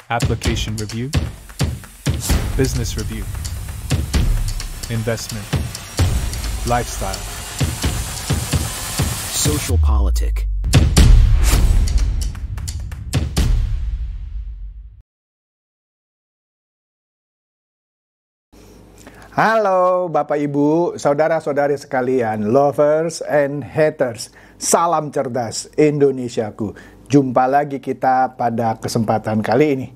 application review, business review, investment, lifestyle, social politic. Halo Bapak Ibu, saudara-saudari sekalian, lovers and haters. Salam cerdas Indonesiaku. Jumpa lagi kita pada kesempatan kali ini.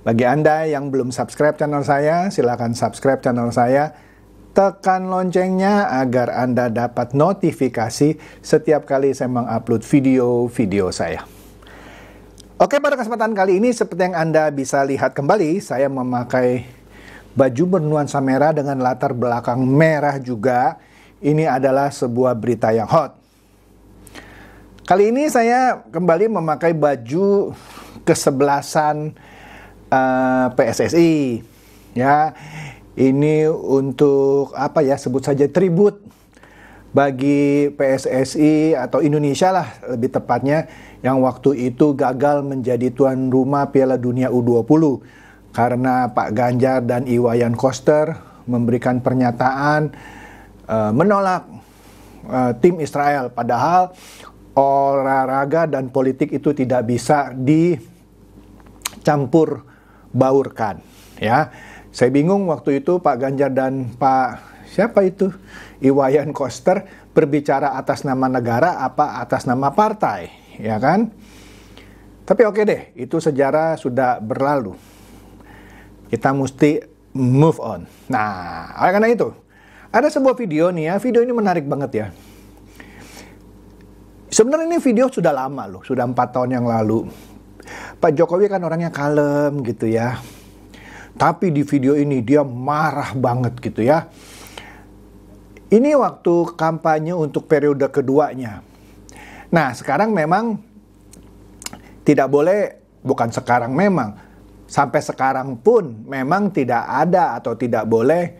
Bagi Anda yang belum subscribe channel saya, silakan subscribe channel saya. Tekan loncengnya agar Anda dapat notifikasi setiap kali saya mengupload video-video saya. Oke, pada kesempatan kali ini seperti yang Anda bisa lihat kembali, saya memakai baju bernuansa merah dengan latar belakang merah juga. Ini adalah sebuah berita yang hot. Kali ini saya kembali memakai baju kesebelasan PSSI. Ya, ini untuk apa ya? Sebut saja tribut bagi PSSI atau Indonesia lah lebih tepatnya, yang waktu itu gagal menjadi tuan rumah Piala Dunia U20. Karena Pak Ganjar dan Iwayan Koster memberikan pernyataan menolak tim Israel. Padahal olahraga dan politik itu tidak bisa dicampur baurkan. Ya, saya bingung waktu itu Pak Ganjar dan Iwayan Koster berbicara atas nama negara apa atas nama partai, ya kan? Tapi oke deh, itu sejarah sudah berlalu. Kita mesti move on. Nah, oleh karena itu, ada sebuah video nih ya. Video ini menarik banget ya. Sebenarnya ini video sudah lama loh. Sudah 4 tahun yang lalu. Pak Jokowi kan orangnya kalem gitu ya. Tapi di video ini dia marah banget gitu ya. Ini waktu kampanye untuk periode keduanya. Nah, sekarang memang tidak boleh, bukan sekarang memang. Sampai sekarang pun memang tidak ada atau tidak boleh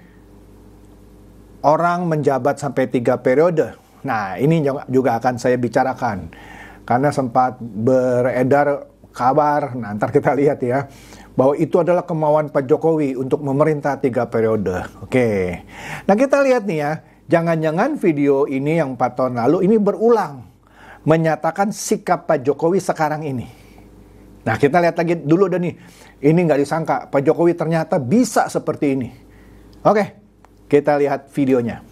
orang menjabat sampai 3 periode. Nah, ini juga akan saya bicarakan. Karena sempat beredar kabar, nah ntar kita lihat ya, bahwa itu adalah kemauan Pak Jokowi untuk memerintah 3 periode. Oke. Nah, kita lihat nih ya, jangan-jangan video ini yang 4 tahun lalu ini berulang. Menyatakan sikap Pak Jokowi sekarang ini. Nah, kita lihat lagi dulu deh nih. Ini nggak disangka, Pak Jokowi ternyata bisa seperti ini. Oke, kita lihat videonya.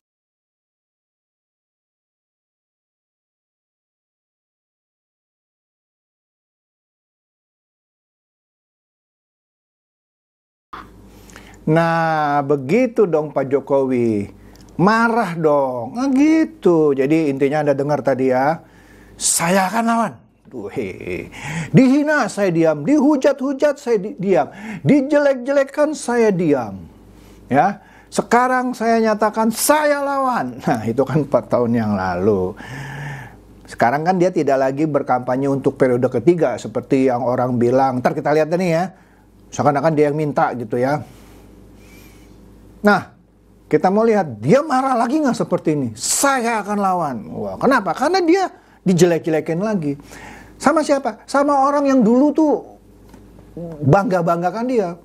Nah, begitu dong Pak Jokowi. Marah dong. Nah, gitu. Jadi intinya Anda dengar tadi ya. Saya akan lawan. Dihina saya diam, dihujat-hujat saya diam, dijelek-jelekkan saya diam. Ya, sekarang saya nyatakan saya lawan. Nah, itu kan 4 tahun yang lalu. Sekarang kan dia tidak lagi berkampanye untuk periode ketiga seperti yang orang bilang. Ntar kita lihat nih ya. Seakan-akan dia yang minta gitu ya. Nah, kita mau lihat dia marah lagi nggak seperti ini. Saya akan lawan. Wah, kenapa? Karena dia dijelek-jelekin lagi. Sama siapa? Sama orang yang dulu tuh bangga-banggakan dia.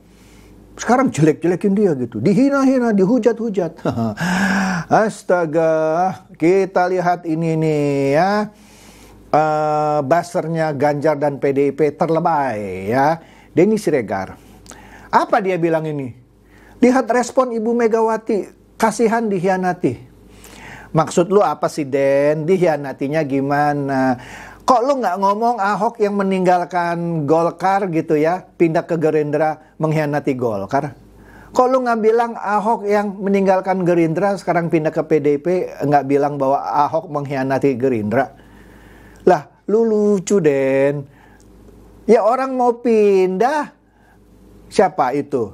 Sekarang jelek-jelekin dia gitu. Dihina-hina, dihujat-hujat. Astaga. Kita lihat ini nih ya. Buzzernya Ganjar dan PDIP terlebay ya. Denny Siregar. Apa dia bilang ini? Lihat respon Ibu Megawati. Kasihan dihianati. Maksud lu apa sih Den? Dihianatinya gimana? Kok lu nggak ngomong Ahok yang meninggalkan Golkar gitu ya, pindah ke Gerindra mengkhianati Golkar? Kok lu nggak bilang Ahok yang meninggalkan Gerindra sekarang pindah ke PDIP, nggak bilang bahwa Ahok mengkhianati Gerindra? Lah, lu lucu Den. Ya orang mau pindah, siapa itu?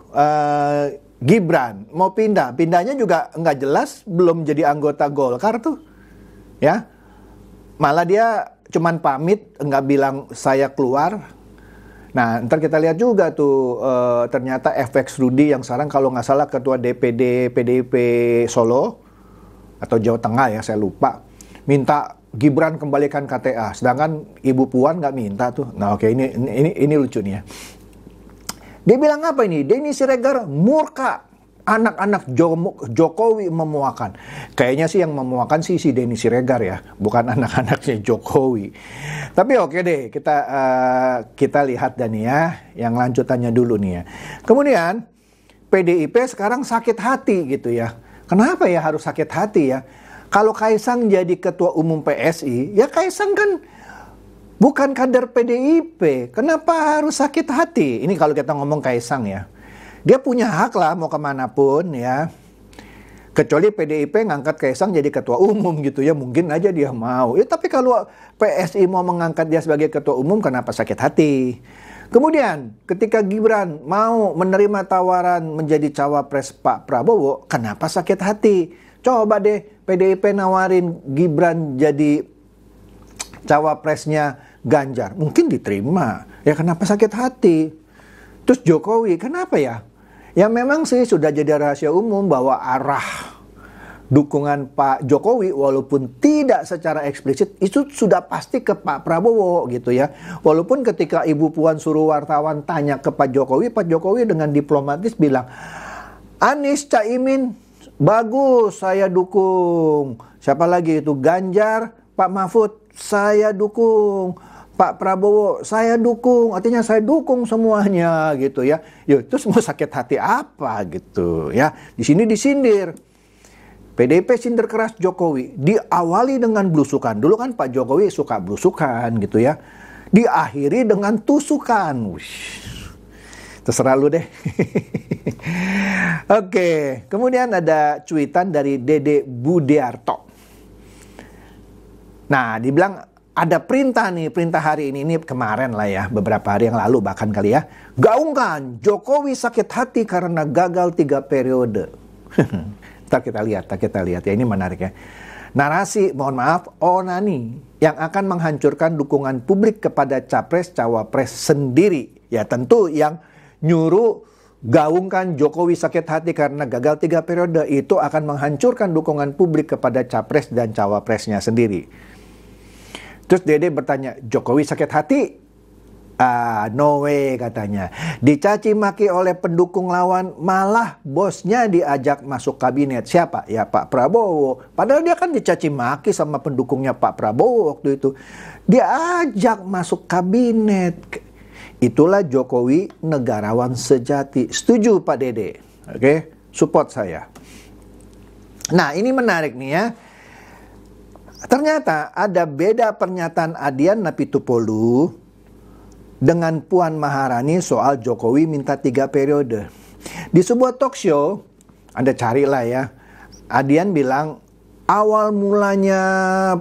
Gibran mau pindah, pindahnya juga nggak jelas, belum jadi anggota Golkar tuh, ya. Malah dia cuman pamit, nggak bilang saya keluar. Nah, ntar kita lihat juga tuh, ternyata FX Rudy yang sekarang kalau nggak salah ketua DPD PDIP Solo atau Jawa Tengah ya, saya lupa, minta Gibran kembalikan KTA, sedangkan Ibu Puan nggak minta tuh. Nah, oke, ini lucu nih ya. Dia bilang apa ini? Denny Siregar murka. Anak-anak Jokowi memuakan. Kayaknya sih yang memuakan si Denny Siregar ya, bukan anak-anaknya Jokowi. Tapi oke deh, kita lihat dan ya, yang lanjutannya dulu nih ya. Kemudian PDIP sekarang sakit hati gitu ya. Kenapa ya harus sakit hati ya? Kalau Kaisang jadi ketua umum PSI, ya Kaisang kan bukan kader PDIP. Kenapa harus sakit hati? Ini kalau kita ngomong Kaisang ya. Dia punya hak lah mau kemanapun ya. Kecuali PDIP ngangkat Kaisang jadi ketua umum gitu ya. Mungkin aja dia mau. Ya tapi kalau PSI mau mengangkat dia sebagai ketua umum, kenapa sakit hati? Kemudian ketika Gibran mau menerima tawaran menjadi cawapres Pak Prabowo, kenapa sakit hati? Coba deh PDIP nawarin Gibran jadi cawapresnya Ganjar. Mungkin diterima. Ya kenapa sakit hati? Terus Jokowi, kenapa ya? Ya memang sih sudah jadi rahasia umum bahwa arah dukungan Pak Jokowi walaupun tidak secara eksplisit itu sudah pasti ke Pak Prabowo gitu ya. Walaupun ketika Ibu Puan suruh wartawan tanya ke Pak Jokowi dengan diplomatis bilang, Anies, Caimin, bagus, saya dukung. Siapa lagi itu? Ganjar, Pak Mahfud, saya dukung. Pak Prabowo, saya dukung. Artinya saya dukung semuanya gitu ya. Ya terus mau sakit hati apa gitu ya. Di sini disindir. PDIP sindir keras Jokowi. Diawali dengan blusukan. Dulu kan Pak Jokowi suka blusukan gitu ya. Diakhiri dengan tusukan. Wish. Terserah lu deh. Oke. Kemudian ada cuitan dari Dede Budiarto. Nah, dibilang ada perintah nih, perintah hari ini kemarin lah ya, beberapa hari yang lalu bahkan kali ya. Gaungkan, Jokowi sakit hati karena gagal 3 periode. Ntar kita lihat ya, ini menarik ya. Narasi, mohon maaf, onani yang akan menghancurkan dukungan publik kepada capres-cawapres sendiri. Ya tentu yang nyuruh gaungkan Jokowi sakit hati karena gagal 3 periode itu akan menghancurkan dukungan publik kepada capres dan cawapresnya sendiri. Terus Dede bertanya, Jokowi sakit hati? No way katanya. Dicaci maki oleh pendukung lawan, malah bosnya diajak masuk kabinet. Siapa? Ya Pak Prabowo. Padahal dia kan dicaci maki sama pendukungnya Pak Prabowo waktu itu. Dia ajak masuk kabinet. Itulah Jokowi negarawan sejati. Setuju Pak Dede? Oke, support saya. Nah ini menarik nih ya. Ternyata ada beda pernyataan Adian Napitupolu dengan Puan Maharani soal Jokowi minta 3 periode. Di sebuah talk show, Anda carilah ya, Adian bilang awal mulanya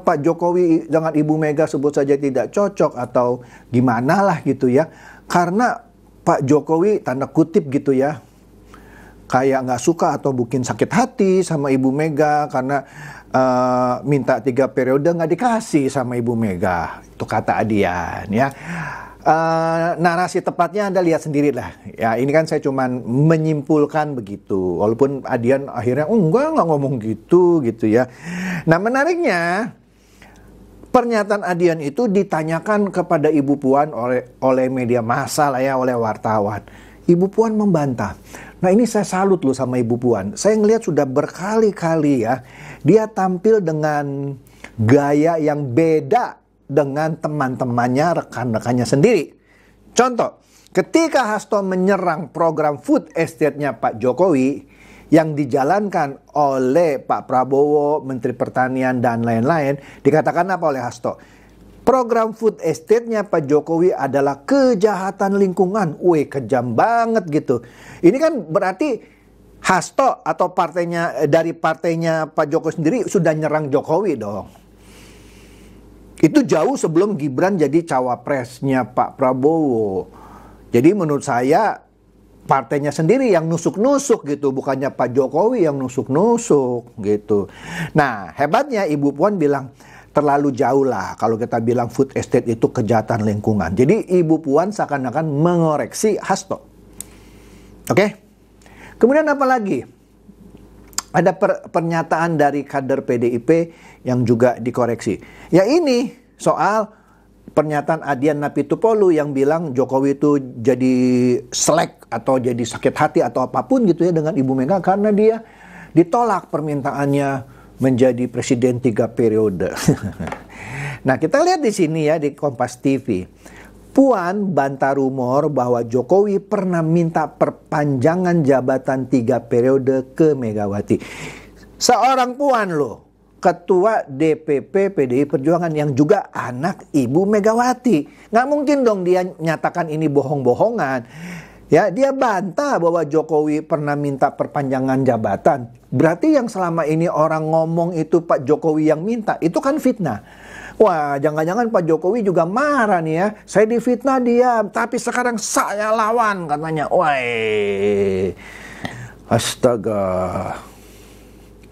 Pak Jokowi dengan Ibu Mega sebut saja tidak cocok atau gimana lah gitu ya. Karena Pak Jokowi tanda kutip gitu ya, kayak nggak suka atau mungkin sakit hati sama Ibu Mega karena minta 3 periode nggak dikasih sama Ibu Mega. Itu kata Adian ya. Narasi tepatnya Anda lihat sendiri lah. Ya ini kan saya cuman menyimpulkan begitu. Walaupun Adian akhirnya nggak ngomong gitu ya. Nah menariknya pernyataan Adian itu ditanyakan kepada Ibu Puan oleh media massa lah ya, oleh wartawan. Ibu Puan membantah. Nah ini saya salut loh sama Ibu Puan. Saya ngelihat sudah berkali-kali ya, dia tampil dengan gaya yang beda dengan teman-temannya, rekan-rekannya sendiri. Contoh, ketika Hasto menyerang program food estate-nya Pak Jokowi yang dijalankan oleh Pak Prabowo, Menteri Pertanian dan lain-lain, dikatakan apa oleh Hasto? Program food estate-nya Pak Jokowi adalah kejahatan lingkungan. Wih, kejam banget gitu. Ini kan berarti Hasto atau dari partainya Pak Jokowi sendiri sudah nyerang Jokowi dong. Itu jauh sebelum Gibran jadi cawapresnya Pak Prabowo. Jadi menurut saya partainya sendiri yang nusuk-nusuk gitu, bukannya Pak Jokowi yang nusuk-nusuk gitu. Nah, hebatnya Ibu Puan bilang terlalu jauh lah kalau kita bilang food estate itu kejahatan lingkungan. Jadi Ibu Puan seakan-akan mengoreksi Hasto. Oke? Kemudian apa lagi? Ada pernyataan dari kader PDIP yang juga dikoreksi. Ya ini soal pernyataan Adian Napitupulu yang bilang Jokowi itu jadi selek atau jadi sakit hati atau apapun gitu ya dengan Ibu Mega karena dia ditolak permintaannya menjadi presiden 3 periode. Nah, kita lihat di sini ya di Kompas TV. Puan bantah rumor bahwa Jokowi pernah minta perpanjangan jabatan 3 periode ke Megawati. Seorang Puan loh, Ketua DPP PDI Perjuangan yang juga anak Ibu Megawati. Nggak mungkin dong dia nyatakan ini bohong-bohongan. Ya, dia bantah bahwa Jokowi pernah minta perpanjangan jabatan. Berarti yang selama ini orang ngomong itu Pak Jokowi yang minta, itu kan fitnah. Wah, jangan-jangan Pak Jokowi juga marah nih ya. Saya difitnah dia, tapi sekarang saya lawan katanya. Wah, astaga.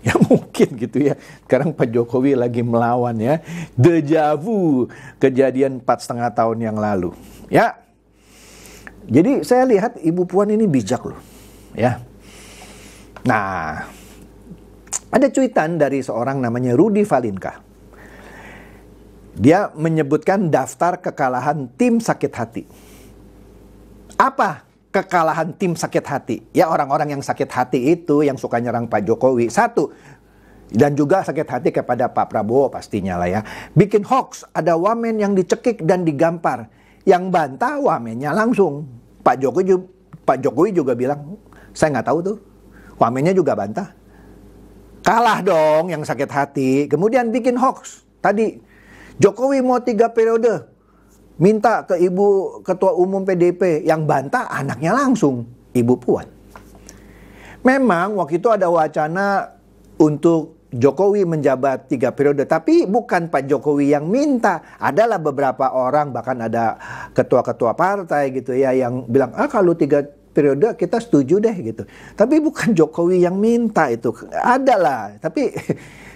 Ya mungkin gitu ya. Sekarang Pak Jokowi lagi melawan ya. Deja vu kejadian 4,5 tahun yang lalu. Ya. Jadi saya lihat Ibu Puan ini bijak loh. Ya. Nah, ada cuitan dari seorang namanya Rudy Valinka. Dia menyebutkan daftar kekalahan tim sakit hati. Apa kekalahan tim sakit hati? Ya orang-orang yang sakit hati itu yang suka nyerang Pak Jokowi. 1, dan juga sakit hati kepada Pak Prabowo pastinya lah ya. Bikin hoax, ada wamen yang dicekik dan digampar. Yang bantah wamennya langsung. Pak Jokowi juga bilang, saya nggak tahu tuh. Wamennya juga bantah. Kalah dong yang sakit hati. Kemudian bikin hoax. Tadi Jokowi mau 3 periode, minta ke Ibu Ketua Umum PDIP, yang bantah anaknya langsung, Ibu Puan. Memang waktu itu ada wacana untuk Jokowi menjabat 3 periode, tapi bukan Pak Jokowi yang minta. Adalah beberapa orang, bahkan ada ketua-ketua partai gitu ya, yang bilang, kalau 3 periode kita setuju deh gitu. Tapi bukan Jokowi yang minta itu. Adalah, tapi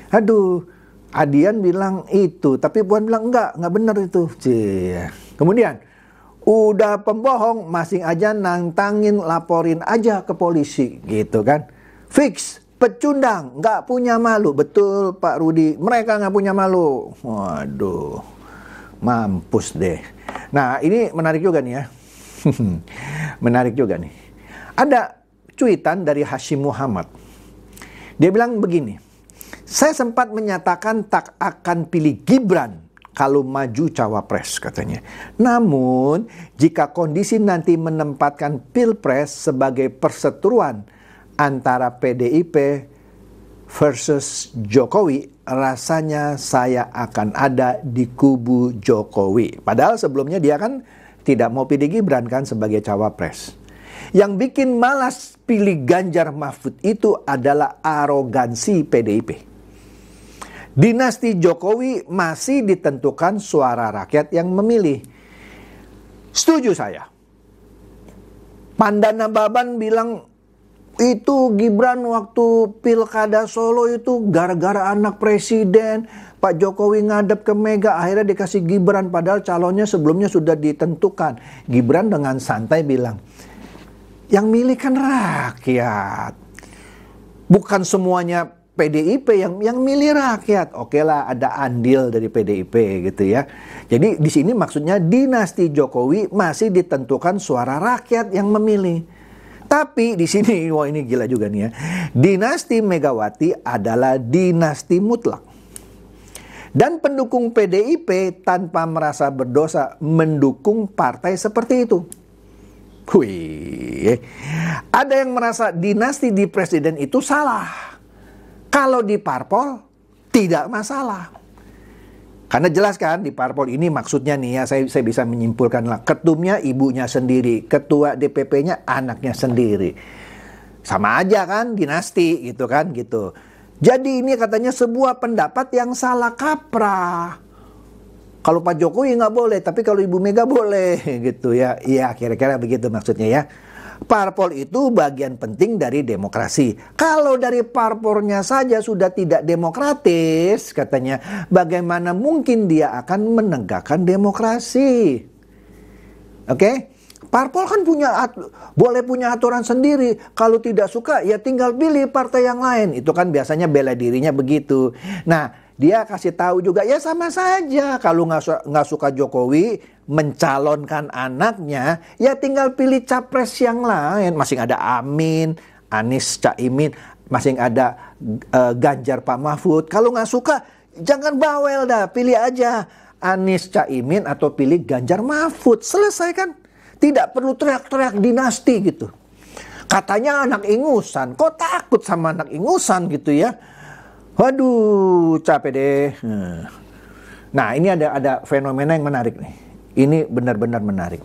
aduh, Adian bilang itu, tapi Puan bilang enggak benar itu. Kemudian, udah pembohong, masing aja nantangin, laporin aja ke polisi, gitu kan. Fix, pecundang, nggak punya malu. Betul Pak Rudi, mereka nggak punya malu. Waduh, mampus deh. Nah, ini menarik juga nih ya. Menarik juga nih. Ada cuitan dari Hashim Muhammad. Dia bilang begini. Saya sempat menyatakan tak akan pilih Gibran kalau maju cawapres katanya. Namun jika kondisi nanti menempatkan Pilpres sebagai perseteruan antara PDIP versus Jokowi, rasanya saya akan ada di kubu Jokowi. Padahal sebelumnya dia kan tidak mau pilih Gibran kan sebagai cawapres. Yang bikin malas pilih Ganjar Mahfud itu adalah arogansi PDIP. Dinasti Jokowi masih ditentukan suara rakyat yang memilih. Setuju saya. Pandana Baban bilang itu Gibran waktu pilkada Solo itu gara-gara anak presiden. Pak Jokowi ngadep ke Mega, akhirnya dikasih Gibran padahal calonnya sebelumnya sudah ditentukan. Gibran dengan santai bilang, yang milih kan rakyat. Bukan semuanya PDIP yang milih rakyat. Oke lah, ada andil dari PDIP gitu ya. Jadi di sini maksudnya dinasti Jokowi masih ditentukan suara rakyat yang memilih. Tapi di sini, wah ini gila juga nih ya. Dinasti Megawati adalah dinasti mutlak. Dan pendukung PDIP tanpa merasa berdosa mendukung partai seperti itu. Wih, ada yang merasa dinasti di presiden itu salah. Kalau di parpol tidak masalah. Karena jelas kan di parpol ini maksudnya nih ya, saya bisa menyimpulkan lah. Ketumnya ibunya sendiri, ketua DPP-nya anaknya sendiri. Sama aja kan dinasti gitu kan gitu. Jadi ini katanya sebuah pendapat yang salah kaprah. Kalau Pak Jokowi nggak boleh, tapi kalau Ibu Mega boleh gitu ya. Iya kira-kira begitu maksudnya ya. Parpol itu bagian penting dari demokrasi. Kalau dari parpolnya saja sudah tidak demokratis, katanya, bagaimana mungkin dia akan menegakkan demokrasi? Oke? Parpol kan boleh punya aturan sendiri. Kalau tidak suka, ya tinggal pilih partai yang lain. Itu kan biasanya bela dirinya begitu. Nah, Dia kasih tahu juga, ya sama saja. Kalau nggak suka Jokowi mencalonkan anaknya, ya tinggal pilih capres yang lain. Masih ada Amin, Anies, Caimin, masih ada Ganjar, Pak Mahfud. Kalau nggak suka, jangan bawel dah, pilih aja Anies, Caimin atau pilih Ganjar, Mahfud. Selesai kan? Tidak perlu teriak-teriak dinasti gitu. Katanya anak ingusan, kok takut sama anak ingusan gitu ya? Waduh, capek deh. Nah, ini ada fenomena yang menarik nih. Ini benar-benar menarik.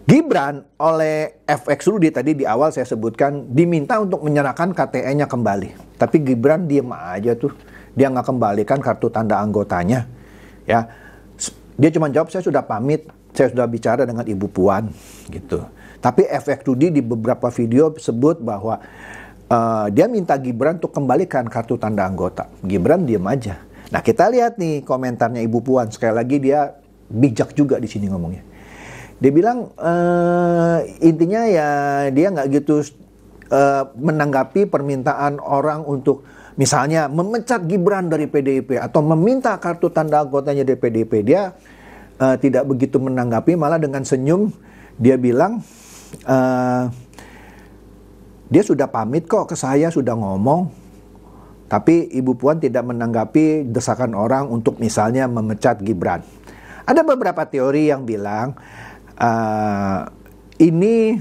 Gibran oleh FX Rudi tadi di awal saya sebutkan diminta untuk menyerahkan KTE-nya kembali. Tapi Gibran diem aja tuh. Dia nggak kembalikan kartu tanda anggotanya. Ya, dia cuma jawab, saya sudah pamit, saya sudah bicara dengan Ibu Puan gitu. Tapi FX Rudi di beberapa video sebut bahwa dia minta Gibran untuk kembalikan kartu tanda anggota. Gibran diem aja. Nah, kita lihat nih komentarnya Ibu Puan. Sekali lagi dia bijak juga di sini ngomongnya. Dia bilang intinya ya dia nggak gitu menanggapi permintaan orang untuk misalnya memecat Gibran dari PDIP atau meminta kartu tanda anggotanya dari PDIP. Dia tidak begitu menanggapi, malah dengan senyum dia bilang dia sudah pamit kok ke saya, sudah ngomong. Tapi Ibu Puan tidak menanggapi desakan orang untuk misalnya memecat Gibran. Ada beberapa teori yang bilang ini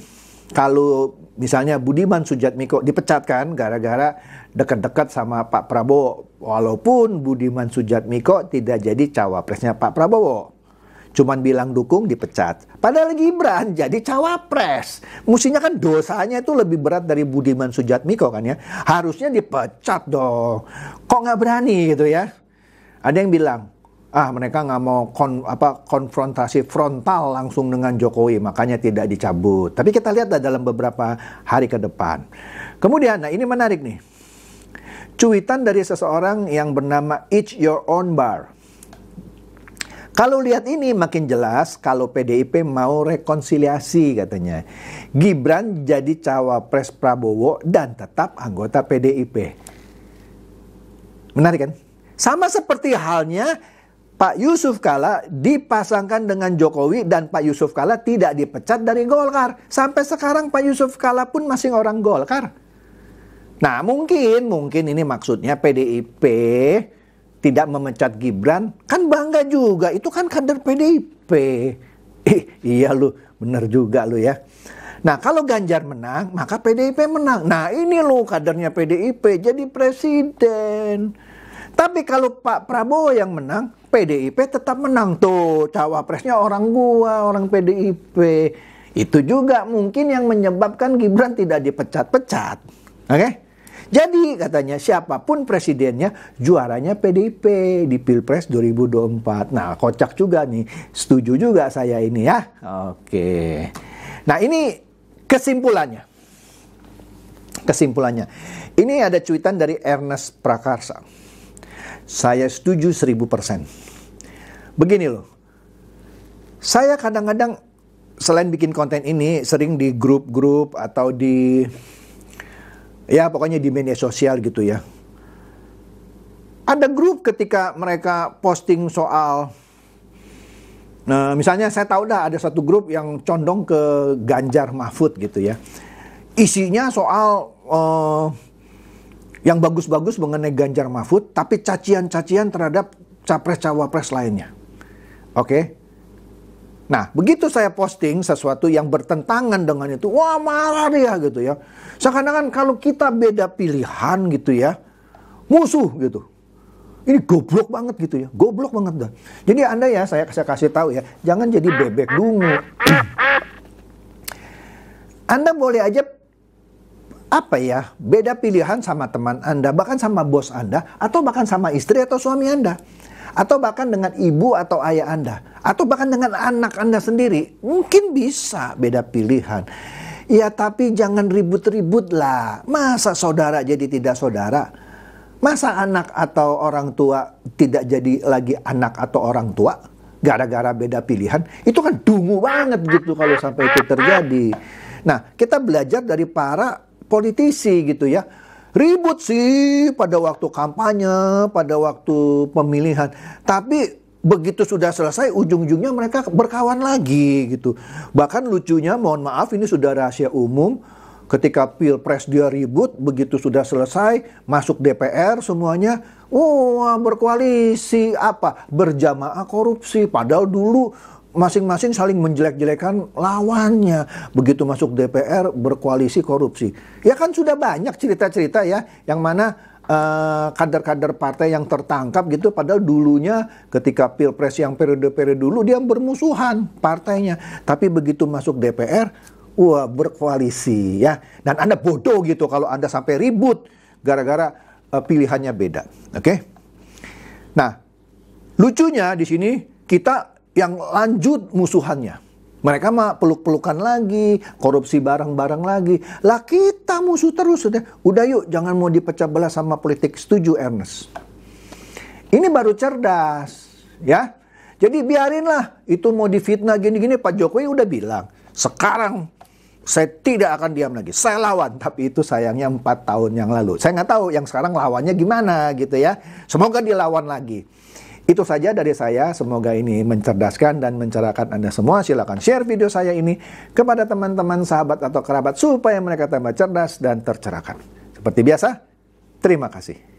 kalau misalnya Budiman Sujatmiko dipecatkan gara-gara dekat-dekat sama Pak Prabowo. Walaupun Budiman Sujatmiko tidak jadi cawapresnya Pak Prabowo. Cuman bilang dukung, dipecat. Padahal Gibran jadi cawapres. Mestinya kan dosanya itu lebih berat dari Budiman Sujatmiko kan ya. Harusnya dipecat dong. Kok nggak berani gitu ya? Ada yang bilang, mereka nggak mau konfrontasi frontal langsung dengan Jokowi, makanya tidak dicabut. Tapi kita lihat dalam beberapa hari ke depan. Kemudian, nah ini menarik nih. Cuitan dari seseorang yang bernama Each Your Own Bar. Kalau lihat ini makin jelas kalau PDIP mau rekonsiliasi katanya. Gibran jadi cawapres Prabowo dan tetap anggota PDIP. Menarik kan? Sama seperti halnya Pak Yusuf Kalla dipasangkan dengan Jokowi dan Pak Yusuf Kalla tidak dipecat dari Golkar. Sampai sekarang Pak Yusuf Kalla pun masih orang Golkar. Nah mungkin ini maksudnya PDIP tidak memecat Gibran, kan bangga juga, itu kan kader PDIP. Iya lu, bener juga lu ya. Nah kalau Ganjar menang, maka PDIP menang. Nah ini lu kadernya PDIP jadi presiden. Tapi kalau Pak Prabowo yang menang, PDIP tetap menang. Tuh cawapresnya orang gua, orang PDIP. Itu juga mungkin yang menyebabkan Gibran tidak dipecat-pecat. Oke? Jadi katanya siapapun presidennya juaranya PDIP di Pilpres 2024. Nah kocak juga nih, setuju juga saya ini ya. Oke. Nah ini kesimpulannya. Ini ada cuitan dari Ernest Prakarsa. Saya setuju 1000%. Begini loh. Saya kadang-kadang selain bikin konten ini sering di grup-grup atau di ya pokoknya di media sosial gitu ya. Ada grup ketika mereka posting soal misalnya saya tahu dah ada satu grup yang condong ke Ganjar Mahfud gitu ya. Isinya soal yang bagus-bagus mengenai Ganjar Mahfud tapi cacian-cacian terhadap capres-cawapres lainnya. Oke. Nah, begitu saya posting sesuatu yang bertentangan dengan itu, wah marah dia gitu ya. Seakan-akan kalau kita beda pilihan gitu ya, musuh gitu. Ini goblok banget gitu ya, goblok banget dah. Jadi Anda ya, saya kasih tahu ya, jangan jadi bebek dungu. Anda boleh aja beda pilihan sama teman Anda, bahkan sama bos Anda, atau bahkan sama istri atau suami Anda. Atau bahkan dengan ibu atau ayah Anda. Atau bahkan dengan anak Anda sendiri. Mungkin bisa beda pilihan. Ya tapi jangan ribut-ribut lah. Masa saudara jadi tidak saudara? Masa anak atau orang tua tidak jadi lagi anak atau orang tua? Gara-gara beda pilihan. Itu kan dungu banget gitu kalau sampai itu terjadi. Nah kita belajar dari para politisi gitu ya. Ribut sih pada waktu kampanye, pada waktu pemilihan. Tapi begitu sudah selesai, ujung-ujungnya mereka berkawan lagi gitu. Bahkan lucunya, mohon maaf, ini sudah rahasia umum. Ketika pilpres dia ribut, begitu sudah selesai, masuk DPR semuanya, berkoalisi apa? Berjamaah korupsi. Padahal dulu masing-masing saling menjelek-jelekan lawannya. Begitu masuk DPR, berkoalisi korupsi. Ya kan sudah banyak cerita-cerita ya, yang mana kader-kader partai yang tertangkap gitu, padahal dulunya ketika pilpres yang periode-periode dulu dia bermusuhan partainya, tapi begitu masuk DPR, berkoalisi ya. Dan Anda bodoh gitu kalau Anda sampai ribut gara-gara pilihannya beda. Oke? Nah, lucunya di sini kita yang lanjut musuhannya. Mereka mah peluk-pelukan lagi, korupsi bareng-bareng lagi. Lah kita musuh terus. Udah yuk, jangan mau dipecah belah sama politik. Setuju, Ernest? Ini baru cerdas, ya. Jadi biarinlah, itu mau difitnah gini-gini. Pak Jokowi udah bilang, sekarang saya tidak akan diam lagi. Saya lawan, tapi itu sayangnya 4 tahun yang lalu. Saya nggak tahu yang sekarang lawannya gimana gitu ya. Semoga dilawan lagi. Itu saja dari saya, semoga ini mencerdaskan dan mencerahkan Anda semua. Silakan share video saya ini kepada teman-teman, sahabat atau kerabat supaya mereka tambah cerdas dan tercerahkan. Seperti biasa, terima kasih.